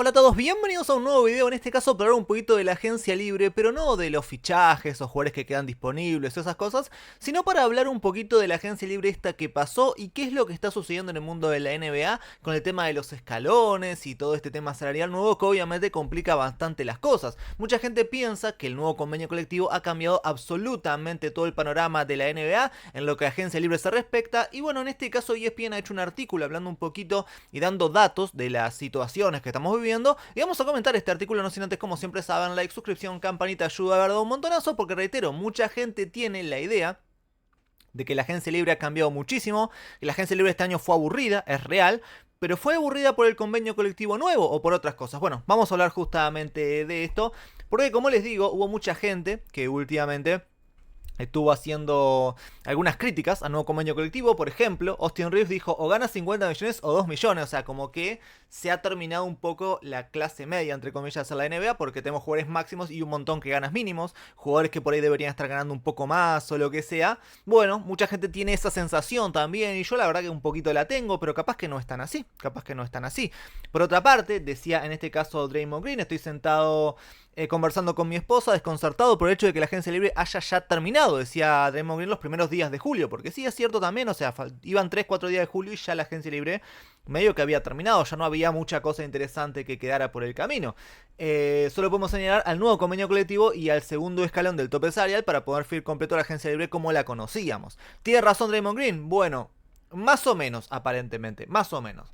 Hola a todos, bienvenidos a un nuevo video, en este caso para hablar un poquito de la agencia libre, pero no de los fichajes o jugadores que quedan disponibles o esas cosas, sino para hablar un poquito de la agencia libre esta que pasó y qué es lo que está sucediendo en el mundo de la NBA con el tema de los escalones y todo este tema salarial nuevo que obviamente complica bastante las cosas. Mucha gente piensa que el nuevo convenio colectivo ha cambiado absolutamente todo el panorama de la NBA en lo que a agencia libre se respecta y bueno, en este caso ESPN ha hecho un artículo hablando un poquito y dando datos de las situaciones que estamos viviendo y vamos a comentar este artículo, no sin antes, como siempre saben, like, suscripción, campanita, ayuda a verdad un montonazo, porque reitero, mucha gente tiene la idea de que la agencia libre ha cambiado muchísimo, que la agencia libre este año fue aburrida, es real, pero fue aburrida por el convenio colectivo nuevo o por otras cosas. Bueno, vamos a hablar justamente de esto, porque como les digo, hubo mucha gente que últimamente estuvo haciendo algunas críticas al nuevo convenio colectivo. Por ejemplo, Austin Reeves dijo o ganas 50 millones o 2 millones. O sea, como que se ha terminado un poco la clase media, entre comillas, en la NBA, porque tenemos jugadores máximos y un montón que ganas mínimos, jugadores que por ahí deberían estar ganando un poco más o lo que sea. Bueno, mucha gente tiene esa sensación también y yo la verdad que un poquito la tengo, pero capaz que no es tan así, capaz que no es tan así. Por otra parte, decía en este caso Draymond Green, estoy sentado conversando con mi esposa, desconcertado por el hecho de que la agencia libre haya ya terminado, decía Draymond Green, los primeros días de julio, porque sí es cierto también, o sea, iban 3-4 días de julio y ya la agencia libre medio que había terminado, ya no había mucha cosa interesante que quedara por el camino. Solo podemos señalar al nuevo convenio colectivo y al segundo escalón del tope salarial para poder firmar completo la agencia libre como la conocíamos. ¿Tiene razón Draymond Green? Bueno, más o menos, aparentemente, más o menos.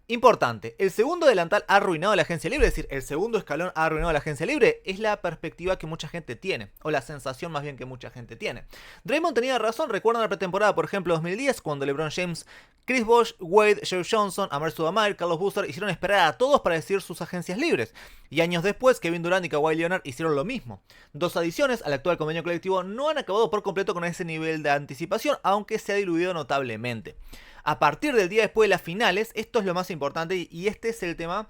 Importante, el segundo delantal ha arruinado la agencia libre, es decir, el segundo escalón ha arruinado la agencia libre, es la perspectiva que mucha gente tiene, o la sensación más bien que mucha gente tiene. Draymond tenía razón, recuerdan la pretemporada, por ejemplo, 2010, cuando LeBron James, Chris Bosh, Wade, Joe Johnson, Amer Stoudemire, Carlos Boozer hicieron esperar a todos para decidir sus agencias libres. Y años después, Kevin Durant y Kawhi Leonard hicieron lo mismo. Dos adiciones al actual convenio colectivo no han acabado por completo con ese nivel de anticipación, aunque se ha diluido notablemente. A partir del día después de las finales, esto es lo más importante y este es el tema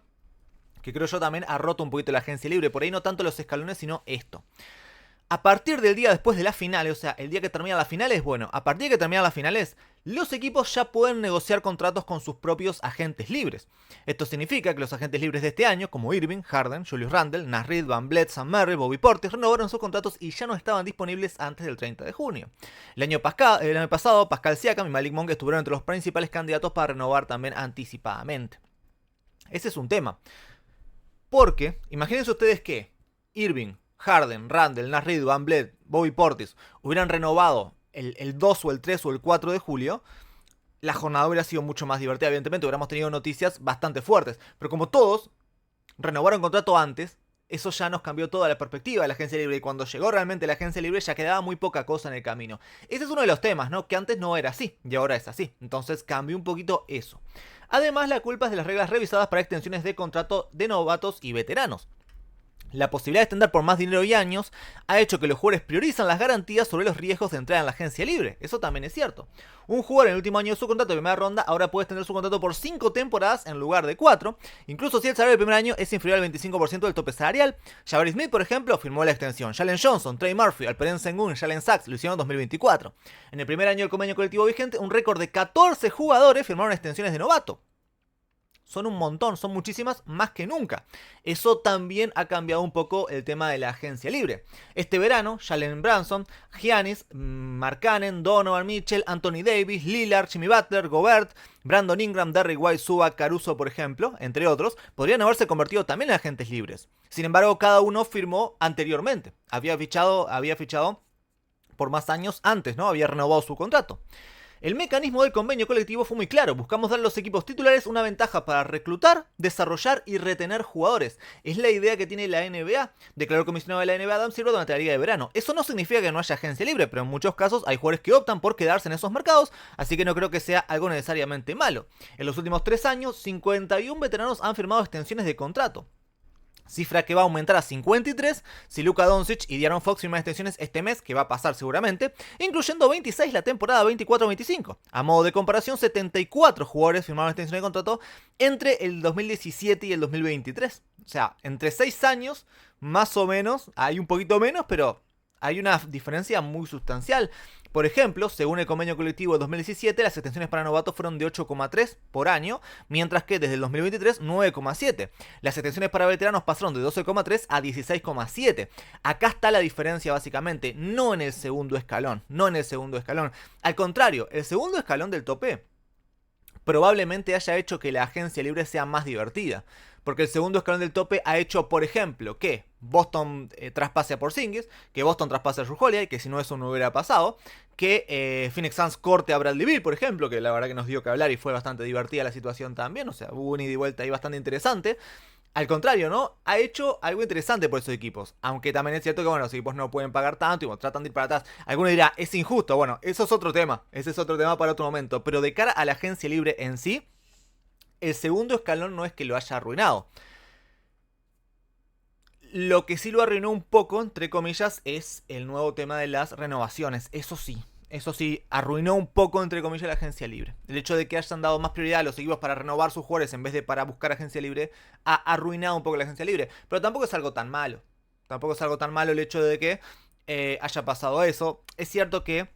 que creo yo también ha roto un poquito la agencia libre. Por ahí no tanto los escalones, sino esto. A partir del día después de las finales, o sea, el día que terminan las finales, bueno, a partir de que terminan las finales, los equipos ya pueden negociar contratos con sus propios agentes libres. Esto significa que los agentes libres de este año, como Irving, Harden, Julius Randle, Naz Reid, Van Vliet, Sam Merrill, Bobby Portis, renovaron sus contratos y ya no estaban disponibles antes del 30 de junio. El año pasado, Pascal Siakam y Malik Monk estuvieron entre los principales candidatos para renovar también anticipadamente. Ese es un tema. Porque, imagínense ustedes que Irving, Harden, Randle, Naz Reid, Van Vliet, Bobby Portis hubieran renovado el 2 o el 3 o el 4 de julio, la jornada hubiera sido mucho más divertida. Evidentemente hubiéramos tenido noticias bastante fuertes. Pero como todos renovaron contrato antes, eso ya nos cambió toda la perspectiva de la agencia libre. Y cuando llegó realmente la agencia libre ya quedaba muy poca cosa en el camino. Ese es uno de los temas, ¿no? Que antes no era así y ahora es así. Entonces cambió un poquito eso. Además, la culpa es de las reglas revisadas para extensiones de contrato de novatos y veteranos. La posibilidad de extender por más dinero y años ha hecho que los jugadores priorizan las garantías sobre los riesgos de entrar en la agencia libre. Eso también es cierto. Un jugador en el último año de su contrato de primera ronda ahora puede extender su contrato por 5 temporadas en lugar de 4, incluso si el salario del primer año es inferior al 25% del tope salarial. Jabari Smith, por ejemplo, firmó la extensión. Jalen Johnson, Trey Murphy, Alperen Sengun y Jalen Sachs lo hicieron en 2024. En el primer año del convenio colectivo vigente, un récord de 14 jugadores firmaron extensiones de novato. Son un montón, son muchísimas, más que nunca. Eso también ha cambiado un poco el tema de la agencia libre. Este verano, Jalen Brunson, Giannis, Markkanen, Donovan Mitchell, Anthony Davis, Lillard, Jimmy Butler, Gobert, Brandon Ingram, Derrick White, Zubac, Caruso, por ejemplo, entre otros, podrían haberse convertido también en agentes libres. Sin embargo, cada uno firmó anteriormente. Había fichado por más años antes, ¿no? Había renovado su contrato. El mecanismo del convenio colectivo fue muy claro, buscamos dar a los equipos titulares una ventaja para reclutar, desarrollar y retener jugadores. Es la idea que tiene la NBA, declaró el comisionado de la NBA Adam Silver durante la liga de verano. Eso no significa que no haya agencia libre, pero en muchos casos hay jugadores que optan por quedarse en esos mercados, así que no creo que sea algo necesariamente malo. En los últimos 3 años, 51 veteranos han firmado extensiones de contrato. Cifra que va a aumentar a 53 si Luka Doncic y De'Aaron Fox firman extensiones este mes, que va a pasar seguramente, incluyendo 26 la temporada 24-25. A modo de comparación, 74 jugadores firmaron extensiones de contrato entre el 2017 y el 2023. O sea, entre 6 años, más o menos, hay un poquito menos, pero hay una diferencia muy sustancial. Por ejemplo, según el convenio colectivo de 2017, las extensiones para novatos fueron de 8,3 por año, mientras que desde el 2023 9,7. Las extensiones para veteranos pasaron de 12,3 a 16,7. Acá está la diferencia básicamente, no en el segundo escalón, no en el segundo escalón. Al contrario, el segundo escalón del tope probablemente haya hecho que la agencia libre sea más divertida. Porque el segundo escalón del tope ha hecho, por ejemplo, que Boston traspase a Porzingis, que Boston traspase a Jrue Holiday, que si no eso no hubiera pasado, que Phoenix Suns corte a Bradley Beal, por ejemplo, que la verdad que nos dio que hablar y fue bastante divertida la situación también, o sea, hubo un ida y vuelta ahí bastante interesante. Al contrario, ¿no? Ha hecho algo interesante por esos equipos. Aunque también es cierto que, bueno, los equipos no pueden pagar tanto y bueno, tratan de ir para atrás. Alguno dirá, es injusto. Bueno, eso es otro tema. Ese es otro tema para otro momento. Pero de cara a la agencia libre en sí, el segundo escalón no es que lo haya arruinado. Lo que sí lo arruinó un poco, entre comillas, es el nuevo tema de las renovaciones. Eso sí, arruinó un poco, entre comillas, la agencia libre. El hecho de que hayan dado más prioridad a los equipos para renovar sus jugadores en vez de para buscar agencia libre, ha arruinado un poco la agencia libre. Pero tampoco es algo tan malo. Tampoco es algo tan malo el hecho de que haya pasado eso. Es cierto que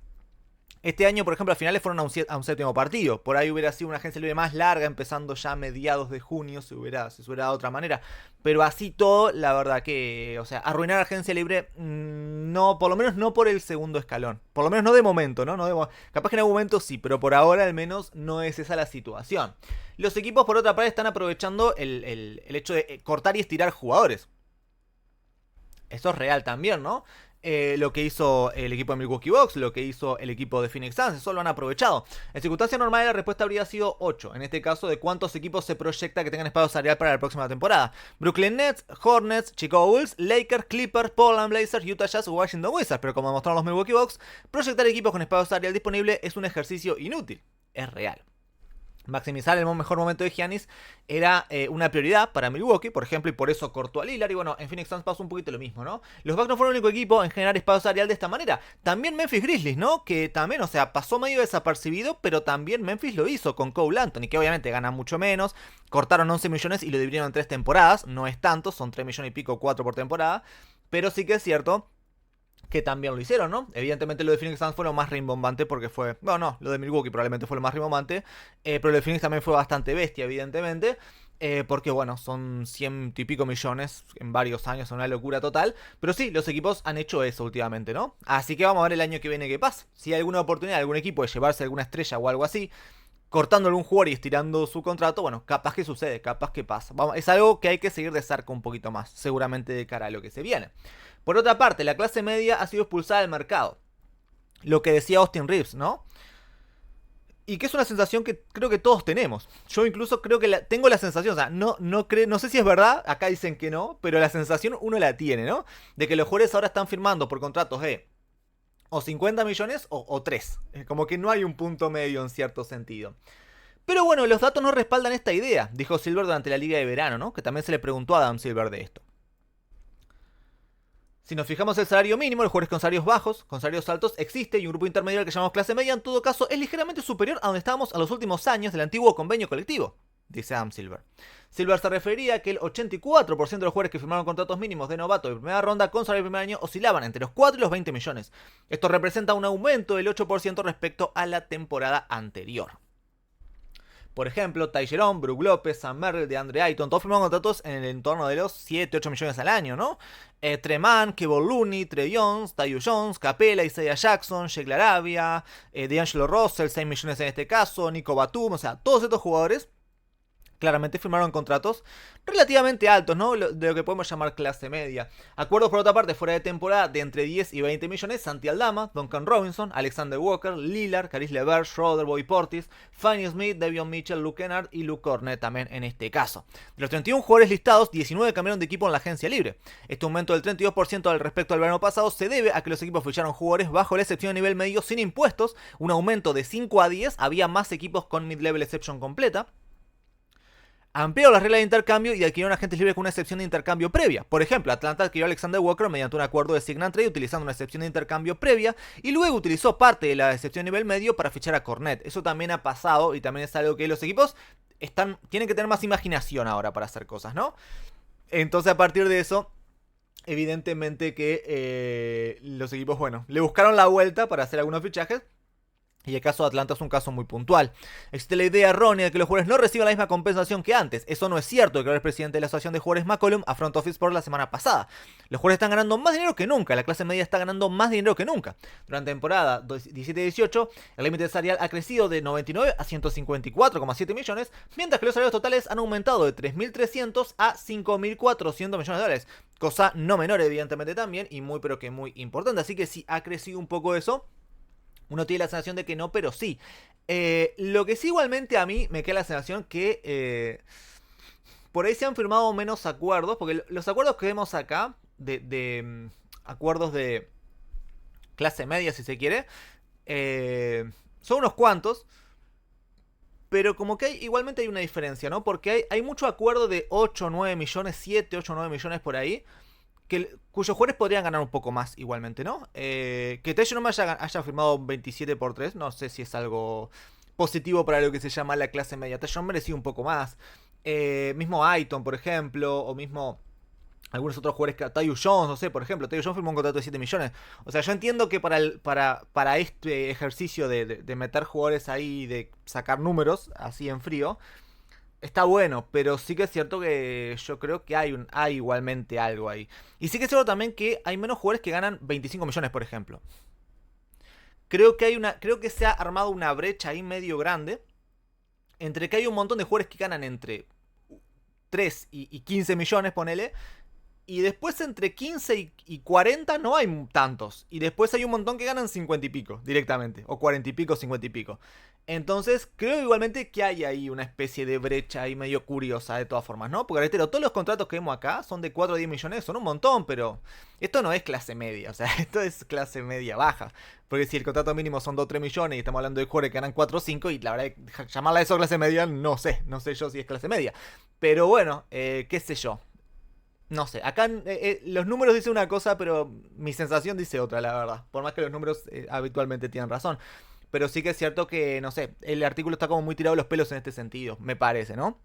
este año, por ejemplo, a finales fueron a un séptimo partido. Por ahí hubiera sido una agencia libre más larga, empezando ya a mediados de junio, se hubiera dado de otra manera. Pero así todo, la verdad que, o sea, arruinar la agencia libre, no, por lo menos no por el segundo escalón. Por lo menos no de momento, ¿no? Capaz que en algún momento sí, pero por ahora al menos no es esa la situación. Los equipos, por otra parte, están aprovechando el hecho de cortar y estirar jugadores. Eso es real también, ¿no? Lo que hizo el equipo de Milwaukee Bucks, lo que hizo el equipo de Phoenix Suns, eso lo han aprovechado. En circunstancias normales la respuesta habría sido 8, en este caso de cuántos equipos se proyecta que tengan espacio salarial para la próxima temporada. Brooklyn Nets, Hornets, Chicago Bulls, Lakers, Clippers, Portland Blazers, Utah Jazz, Washington Wizards. Pero como demostraron los Milwaukee Bucks, proyectar equipos con espacio salarial disponible es un ejercicio inútil, es real. Maximizar el mejor momento de Giannis era una prioridad para Milwaukee, por ejemplo, y por eso cortó a Lillard. Y bueno, en Phoenix Suns pasó un poquito lo mismo, ¿no? Los Bucks no fueron el único equipo en generar espacio salarial de esta manera. También Memphis Grizzlies, ¿no? Que también, o sea, pasó medio desapercibido, pero también Memphis lo hizo con Cole Anthony, que obviamente gana mucho menos. Cortaron 11 millones y lo dividieron en 3 temporadas. No es tanto, son 3 millones y pico, 4 por temporada. Pero sí que es cierto que también lo hicieron, ¿no? Evidentemente lo de Phoenix Suns fue lo más rimbombante porque fue... Bueno, no, lo de Milwaukee probablemente fue lo más rimbombante, pero lo de Phoenix también fue bastante bestia, evidentemente, porque bueno, son 100 y pico millones en varios años, una locura total, pero sí, los equipos han hecho eso últimamente, ¿no? Así que vamos a ver el año que viene qué pasa. Si hay alguna oportunidad de algún equipo de llevarse alguna estrella o algo así, cortando algún jugador y estirando su contrato, bueno, capaz que sucede, capaz que pasa. Es algo que hay que seguir de cerca un poquito más, seguramente de cara a lo que se viene. Por otra parte, la clase media ha sido expulsada del mercado. Lo que decía Austin Reeves, ¿no? Y que es una sensación que creo que todos tenemos. Yo incluso creo que tengo la sensación, o sea, no sé si es verdad, acá dicen que no, pero la sensación uno la tiene, ¿no? De que los jugadores ahora están firmando por contratos de o 50 millones o 3. Como que no hay un punto medio en cierto sentido. Pero bueno, los datos no respaldan esta idea, dijo Silver durante la liga de verano, ¿no? Que también se le preguntó a Adam Silver de esto. Si nos fijamos el salario mínimo, los jugadores con salarios bajos, con salarios altos, existe y un grupo intermedio al que llamamos clase media, en todo caso, es ligeramente superior a donde estábamos a los últimos años del antiguo convenio colectivo, dice Adam Silver. Silver se refería a que el 84% de los jugadores que firmaron contratos mínimos de novato de primera ronda con salario de primer año oscilaban entre los 4 y los 20 millones. Esto representa un aumento del 8% respecto a la temporada anterior. Por ejemplo, Ty Jerome, Brook López, Sam Merrill, DeAndre Ayton, todos firmaron contratos en el entorno de los 7-8 millones al año, ¿no? Treman, Kevon Looney, Trey Jones, Tyus Jones, Capela, Isaiah Jackson, Jake LaRavia, D'Angelo Russell, 6 millones en este caso, Nico Batum, o sea, todos estos jugadores claramente firmaron contratos relativamente altos, ¿no? De lo que podemos llamar clase media. Acuerdos, por otra parte, fuera de temporada de entre 10 y 20 millones. Santi Aldama, Duncan Robinson, Alexander Walker, Lillard, Caris LeVert, Schroeder, Bobby Portis, Finney Smith, Davion Mitchell, Luke Kennard y Luke Cornet también en este caso. De los 31 jugadores listados, 19 cambiaron de equipo en la agencia libre. Este aumento del 32% al respecto al verano pasado se debe a que los equipos ficharon jugadores bajo la excepción de nivel medio sin impuestos, un aumento de 5 a 10, había más equipos con mid-level exception completa. Ampliaron las reglas de intercambio y adquirieron agentes libres con una excepción de intercambio previa. Por ejemplo, Atlanta adquirió a Alexander Walker mediante un acuerdo de sign and trade utilizando una excepción de intercambio previa y luego utilizó parte de la excepción de nivel medio para fichar a Cornet. Eso también ha pasado y también es algo que los equipos tienen que tener más imaginación ahora para hacer cosas, ¿no? Entonces, a partir de eso, evidentemente que los equipos, bueno, le buscaron la vuelta para hacer algunos fichajes. Y el caso de Atlanta es un caso muy puntual. Existe la idea errónea de que los jugadores no reciban la misma compensación que antes. Eso no es cierto, declaró el presidente de la Asociación de Jugadores McCollum a Front Office por la semana pasada. Los jugadores están ganando más dinero que nunca, la clase media está ganando más dinero que nunca. Durante la temporada 17-18, el límite salarial ha crecido de 99 a 154,7 millones, mientras que los salarios totales han aumentado de 3.300 a 5.400 millones de dólares. Cosa no menor, evidentemente, también, y muy pero que muy importante. Así que sí, ha crecido un poco eso. Uno tiene la sensación de que no, pero sí. Lo que sí igualmente a mí me queda la sensación que por ahí se han firmado menos acuerdos, porque los acuerdos que vemos acá, de acuerdos de clase media si se quiere, son unos cuantos, pero como que igualmente hay una diferencia, ¿no? Porque hay mucho acuerdo de 8 o 9 millones, 7, 8 o 9 millones por ahí, cuyos jugadores podrían ganar un poco más igualmente, ¿no? Que Tejo no haya firmado 27 por 3, no sé si es algo positivo para lo que se llama la clase media. Tejo merecía un poco más. Mismo Aiton, por ejemplo, o mismo algunos otros jugadores que Tyus Jones, no sé, por ejemplo, Tyus Jones firmó un contrato de 7 millones. O sea, yo entiendo que para este ejercicio de meter jugadores ahí, de sacar números así en frío, está bueno, pero sí que es cierto que yo creo que hay igualmente algo ahí. Y sí que es cierto también que hay menos jugadores que ganan 25 millones, por ejemplo. Creo que se ha armado una brecha ahí medio grande entre que hay un montón de jugadores que ganan entre 3 y 15 millones, ponele. Y después entre 15 y 40 no hay tantos. Y después hay un montón que ganan 50 y pico directamente. O 40 y pico, 50 y pico. Entonces creo igualmente que hay ahí una especie de brecha ahí medio curiosa de todas formas, ¿no? Porque reitero, todos los contratos que vemos acá son de 4 a 10 millones, son un montón, pero esto no es clase media, o sea, esto es clase media baja. Porque si el contrato mínimo son 2 o 3 millones y estamos hablando de jugadores que ganan 4 o 5, y la verdad, llamarla eso clase media, no sé yo si es clase media. Pero bueno, qué sé yo. No sé, acá los números dicen una cosa, pero mi sensación dice otra, la verdad. Por más que los números habitualmente tienen razón. Pero sí que es cierto que, no sé, el artículo está como muy tirado los pelos en este sentido, me parece, ¿no?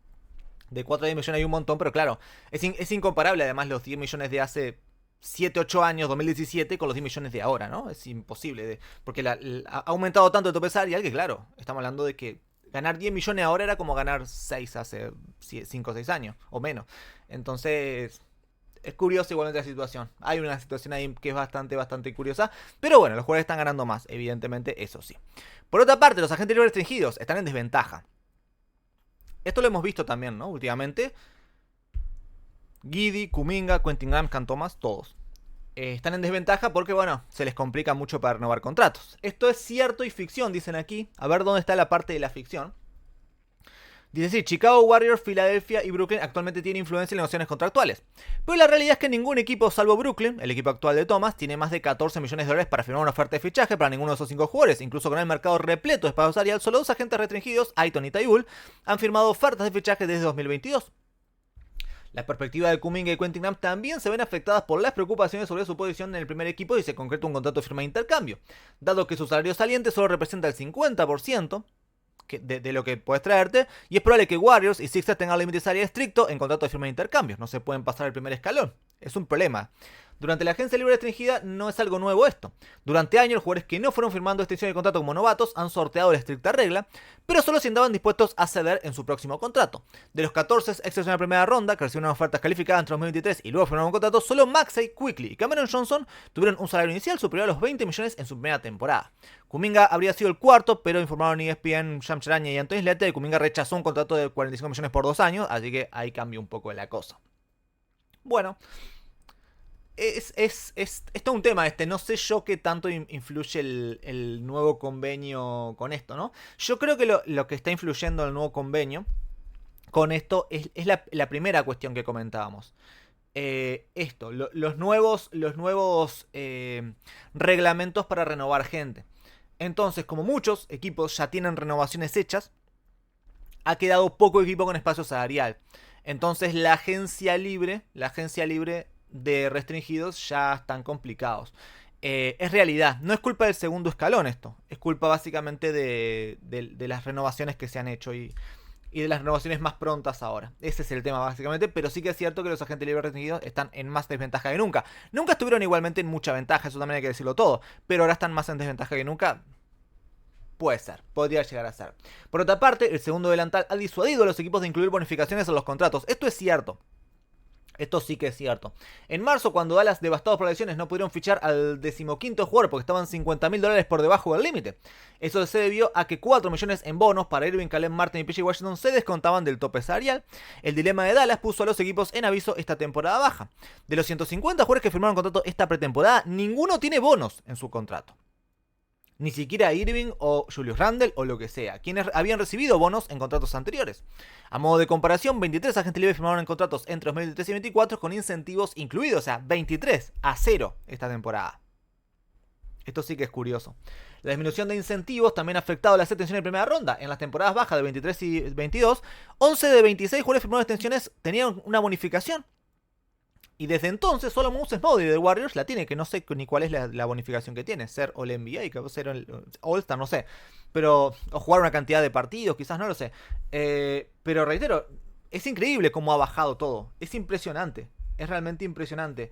De 4 a 10 millones hay un montón, pero claro, es incomparable además los 10 millones de hace 7 8 años, 2017, con los 10 millones de ahora, ¿no? Es imposible, porque ha aumentado tanto el tope salarial que, claro, estamos hablando de que ganar 10 millones ahora era como ganar 6 hace 5 o 6 años, o menos. Entonces, es curiosa igualmente la situación. Hay una situación ahí que es bastante curiosa. Pero bueno, los jugadores están ganando más, evidentemente, eso sí. Por otra parte, los agentes libres restringidos están en desventaja. Esto lo hemos visto también, ¿no? Últimamente. Giddey, Kuminga, Quentin Grimes, Cam Thomas, todos. Están en desventaja porque, bueno, se les complica mucho para renovar contratos. Esto es cierto y ficción, dicen aquí. A ver dónde está la parte de la ficción. Dice así, Chicago Warriors, Filadelfia y Brooklyn actualmente tienen influencia en negociaciones contractuales. Pero la realidad es que ningún equipo, salvo Brooklyn, el equipo actual de Thomas, tiene más de 14 millones de dólares para firmar una oferta de fichaje para ninguno de esos 5 jugadores. Incluso con el mercado repleto de espacio salarial, solo 2 agentes restringidos, Aiton y Tybull, han firmado ofertas de fichaje desde 2022. La perspectiva de Kuminga y Quentin Grimes también se ven afectadas por las preocupaciones sobre su posición en el primer equipo y se concreta un contrato de firma de intercambio. Dado que su salario saliente solo representa el 50%, de lo que puedes traerte, y es probable que Warriors y Sixers tengan límite salarial estricto en contrato de firma de intercambios. No se pueden pasar el primer escalón. Es un problema. Durante la agencia libre restringida no es algo nuevo esto. Durante años, los jugadores que no fueron firmando extensión de contrato como novatos han sorteado la estricta regla, pero solo si andaban dispuestos a ceder en su próximo contrato. De los 14 excepción en la primera ronda, que recibieron ofertas calificadas entre 2023 y luego firmaron un contrato, solo Maxey, Quickley y Cameron Johnson tuvieron un salario inicial superior a los 20 millones en su primera temporada. Kuminga habría sido el cuarto, pero informaron ESPN, Shams Charania y Anthony Slater que Kuminga rechazó un contrato de 45 millones por 2 años, así que ahí cambió un poco la cosa. Bueno, es todo un tema este. No sé yo qué tanto influye el nuevo convenio con esto, ¿no? Yo creo que lo que está influyendo el nuevo convenio con esto es la primera cuestión que comentábamos. Los nuevos reglamentos para renovar gente. Entonces, como muchos equipos ya tienen renovaciones hechas, ha quedado poco equipo con espacio salarial. Entonces la agencia libre de restringidos ya están complicados. Es realidad, no es culpa del segundo escalón esto, es culpa básicamente de las renovaciones que se han hecho y y de las renovaciones más prontas ahora. Ese es el tema básicamente, pero sí que es cierto que los agentes libres restringidos están en más desventaja que nunca. Nunca estuvieron igualmente en mucha ventaja, eso también hay que decirlo todo, pero ahora están más en desventaja que nunca. Puede ser, podría llegar a ser. Por otra parte, el segundo delantal ha disuadido a los equipos de incluir bonificaciones en los contratos. Esto es cierto. Esto sí que es cierto. En marzo, cuando Dallas, devastados por las lesiones, no pudieron fichar al 15º jugador porque estaban $50.000 por debajo del límite. Eso se debió a que 4 millones en bonos para Irving, Caleb Martin y PJ Washington se descontaban del tope salarial. El dilema de Dallas puso a los equipos en aviso esta temporada baja. De los 150 jugadores que firmaron contrato esta pretemporada, ninguno tiene bonos en su contrato. Ni siquiera Irving o Julius Randle o lo que sea, quienes habían recibido bonos en contratos anteriores. A modo de comparación, 23 agentes libres firmaron en contratos entre 2023 y 2024 con incentivos incluidos, o sea, 23-0 esta temporada. Esto sí que es curioso. La disminución de incentivos también ha afectado las extensiones de primera ronda. En las temporadas bajas de 23 y 22, 11 de 26 jugadores firmaron extensiones tenían una bonificación. Y desde entonces solo Moses Moody de Warriors la tiene, que no sé ni cuál es la bonificación que tiene. Ser All-NBA, que ser All-Star, no sé. Pero, o jugar una cantidad de partidos, quizás, no lo sé. Pero reitero, es increíble cómo ha bajado todo. Es impresionante. Es realmente impresionante.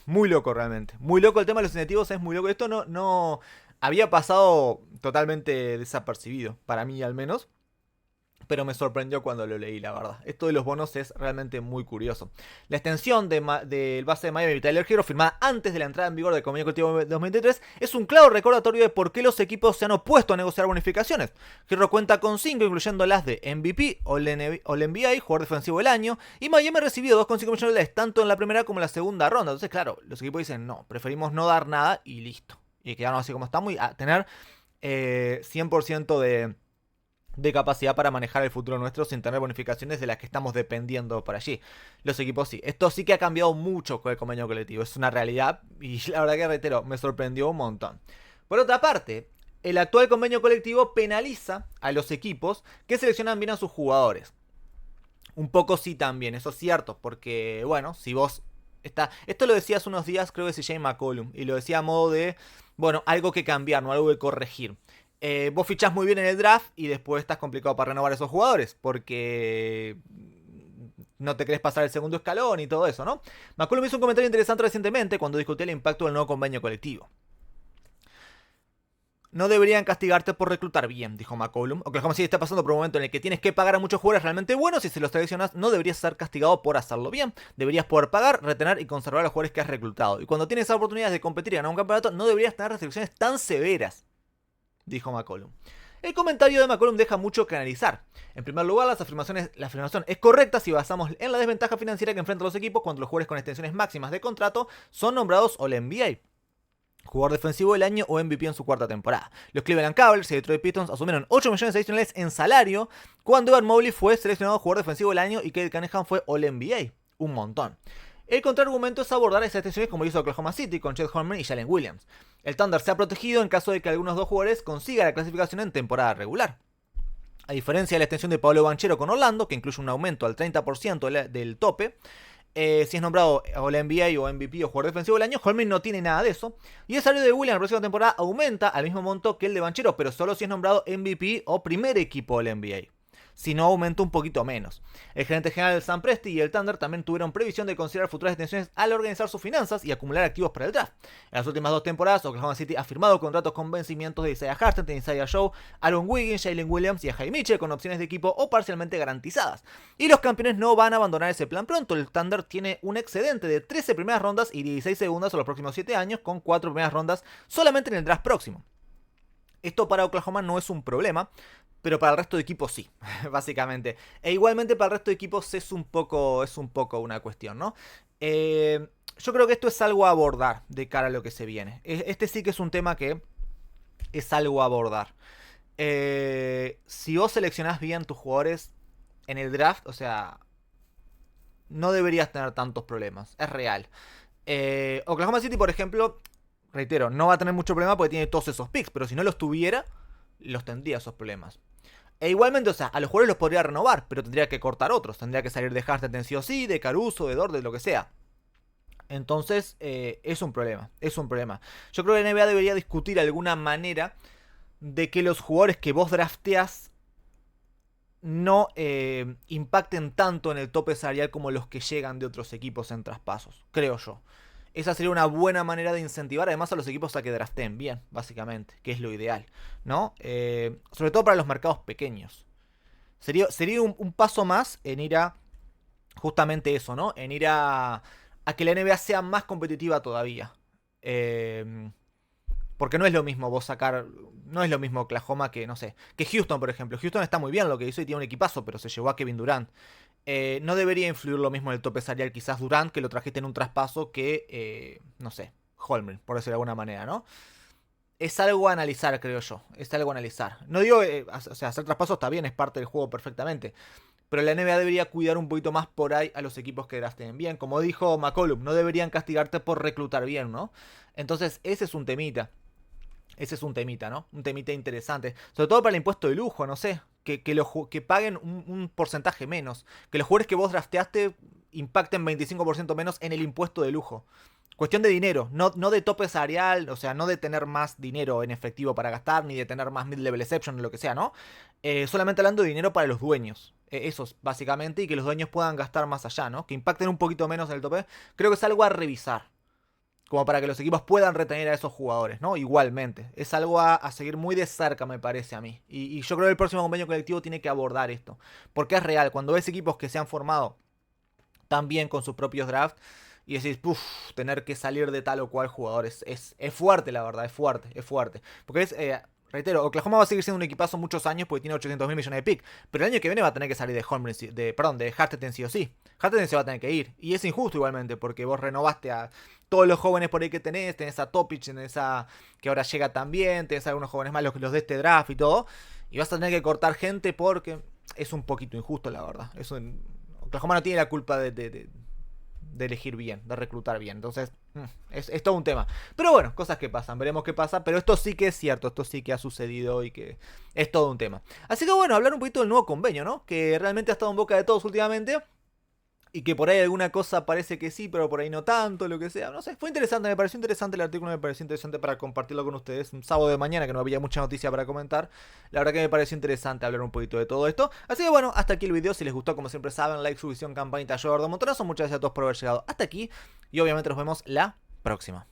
Muy loco realmente. Muy loco el tema de los incentivos, es muy loco. Esto no había pasado totalmente desapercibido, para mí al menos. Pero me sorprendió cuando lo leí, la verdad. Esto de los bonos es realmente muy curioso. La extensión del base de Miami, Tyler Hero, firmada antes de la entrada en vigor del convenio colectivo de 2023, es un claro recordatorio de por qué los equipos se han opuesto a negociar bonificaciones. Hero cuenta con 5, incluyendo las de MVP, All-NBA, jugador defensivo del año, y Miami ha recibido $2,5 millones tanto en la primera como en la segunda ronda. Entonces, claro, los equipos dicen, no, preferimos no dar nada y listo. Y quedarnos así como estamos y tener 100% de capacidad para manejar el futuro nuestro sin tener bonificaciones de las que estamos dependiendo por allí. Los equipos sí. Esto sí que ha cambiado mucho con el convenio colectivo. Es una realidad y la verdad que, reitero, me sorprendió un montón. Por otra parte, el actual convenio colectivo penaliza a los equipos que seleccionan bien a sus jugadores. Un poco sí también, eso es cierto, porque, bueno, si vos... Esto lo decía hace unos días, creo que es CJ McCollum, y lo decía a modo de, bueno, algo que cambiar, no algo que corregir. Vos fichás muy bien en el draft y después estás complicado para renovar a esos jugadores porque no te querés pasar el segundo escalón y todo eso, ¿no? McCollum hizo un comentario interesante recientemente cuando discutía el impacto del nuevo convenio colectivo. No deberían castigarte por reclutar bien, dijo McCollum. Oklahoma City está pasando por un momento en el que tienes que pagar a muchos jugadores realmente buenos y si los seleccionas no deberías ser castigado por hacerlo bien. Deberías poder pagar, retener y conservar a los jugadores que has reclutado. Y cuando tienes oportunidades de competir y ganar un campeonato, no deberías tener restricciones tan severas, dijo McCollum. El comentario de McCollum deja mucho que analizar. En primer lugar, la afirmación es correcta si basamos en la desventaja financiera que enfrentan los equipos cuando los jugadores con extensiones máximas de contrato son nombrados All-NBA, jugador defensivo del año o MVP en su cuarta temporada. Los Cleveland Cavaliers y Detroit Pistons asumieron 8 millones adicionales en salario cuando Evan Mobley fue seleccionado jugador defensivo del año y Cade Cunningham fue All-NBA. Un montón. El contraargumento es abordar esas extensiones como hizo Oklahoma City con Chet Holmgren y Jalen Williams. El Thunder se ha protegido en caso de que algunos dos jugadores consigan la clasificación en temporada regular. A diferencia de la extensión de Paolo Banchero con Orlando, que incluye un aumento al 30% del tope, si es nombrado All-NBA o MVP o jugador defensivo del año, Holmgren no tiene nada de eso. Y el salario de Williams en la próxima temporada aumenta al mismo monto que el de Banchero, pero solo si es nombrado MVP o primer equipo All-NBA. Si no, aumenta un poquito menos. El gerente general del Sam Presti y el Thunder también tuvieron previsión de considerar futuras extensiones al organizar sus finanzas y acumular activos para el draft. En las últimas 2 temporadas, Oklahoma City ha firmado contratos con vencimientos de Isaiah Hartenstein, Isaiah Joe, Aaron Wiggins, Jalen Williams y Jay Mitchell con opciones de equipo o parcialmente garantizadas. Y los campeones no van a abandonar ese plan pronto. El Thunder tiene un excedente de 13 primeras rondas y 16 segundas en los próximos 7 años, con 4 primeras rondas solamente en el draft próximo. Esto para Oklahoma no es un problema, pero para el resto de equipos sí, básicamente. E igualmente para el resto de equipos es un poco una cuestión, ¿no? Yo creo que esto es algo a abordar de cara a lo que se viene. Este sí que es un tema que es algo a abordar. Si vos seleccionás bien tus jugadores en el draft, o sea, no deberías tener tantos problemas, es real. Oklahoma City, por ejemplo, reitero, no va a tener mucho problema porque tiene todos esos picks, pero si no los tuviera, los tendría esos problemas. E igualmente, o sea, a los jugadores los podría renovar, pero tendría que cortar otros. Tendría que salir de Hartenstein sí o sí, de Caruso, de Dort, de lo que sea. Entonces, es un problema, es un problema. Yo creo que la NBA debería discutir alguna manera de que los jugadores que vos drafteás no impacten tanto en el tope salarial como los que llegan de otros equipos en traspasos, creo yo. Esa sería una buena manera de incentivar además a los equipos a que draften bien, básicamente, que es lo ideal, ¿no? Sobre todo para los mercados pequeños. Sería un paso más en ir a justamente eso, ¿no? En ir a que la NBA sea más competitiva todavía. Eh, Porque no es lo mismo vos sacar. No es lo mismo Oklahoma que, no sé. Que Houston, por ejemplo. Houston está muy bien lo que hizo y tiene un equipazo, pero se llevó a Kevin Durant. No debería influir lo mismo en el tope salarial quizás Durant, que lo trajiste en un traspaso que, no sé, Holmgren, por decirlo de alguna manera, ¿no? Es algo a analizar, creo yo. Es algo a analizar. No digo, o sea, hacer traspasos está bien, es parte del juego perfectamente. Pero la NBA debería cuidar un poquito más por ahí a los equipos que draften bien. Como dijo McCollum, no deberían castigarte por reclutar bien, ¿no? Entonces, ese es un temita. Ese es un temita, ¿no? Un temita interesante. Sobre todo para el impuesto de lujo, no sé. Que paguen un porcentaje menos. Que los jugadores que vos drafteaste impacten 25% menos en el impuesto de lujo. Cuestión de dinero, no de tope salarial, o sea, no de tener más dinero en efectivo para gastar, ni de tener más mid-level exception, lo que sea, ¿no? Solamente hablando de dinero para los dueños. Esos, básicamente, y que los dueños puedan gastar más allá, ¿no? Que impacten un poquito menos en el tope. Creo que es algo a revisar como para que los equipos puedan retener a esos jugadores, ¿no? Igualmente. Es algo a seguir muy de cerca, me parece a mí. Y yo creo que el próximo convenio colectivo tiene que abordar esto. Porque es real, cuando ves equipos que se han formado tan bien con sus propios drafts y decís, puff, tener que salir de tal o cual jugador es fuerte, la verdad, es fuerte, es fuerte. Porque es, reitero, Oklahoma va a seguir siendo un equipazo muchos años porque tiene 800 mil millones de pick. Pero el año que viene va a tener que salir de Holmgren, de Hartenstein sí o sí. Hartenstein se va a tener que ir. Y es injusto igualmente porque vos renovaste a todos los jóvenes por ahí que tenés a Topic, tenés a que ahora llega también, tenés a algunos jóvenes más, los de este draft y todo. Y vas a tener que cortar gente porque es un poquito injusto, la verdad. Oklahoma no tiene la culpa de elegir bien, de reclutar bien. Entonces, es todo un tema. Pero bueno, cosas que pasan, veremos qué pasa. Pero esto sí que es cierto, esto sí que ha sucedido y que es todo un tema. Así que bueno, hablar un poquito del nuevo convenio, ¿no? Que realmente ha estado en boca de todos últimamente. Y que por ahí alguna cosa parece que sí, pero por ahí no tanto, lo que sea. No sé, fue interesante, me pareció interesante el artículo, me pareció interesante para compartirlo con ustedes. Un sábado de mañana que no había mucha noticia para comentar. La verdad que me pareció interesante hablar un poquito de todo esto. Así que bueno, hasta aquí el video. Si les gustó, como siempre saben, like, suscripción, campanita, yo, gordo montonazo. Muchas gracias a todos por haber llegado hasta aquí. Y obviamente nos vemos la próxima.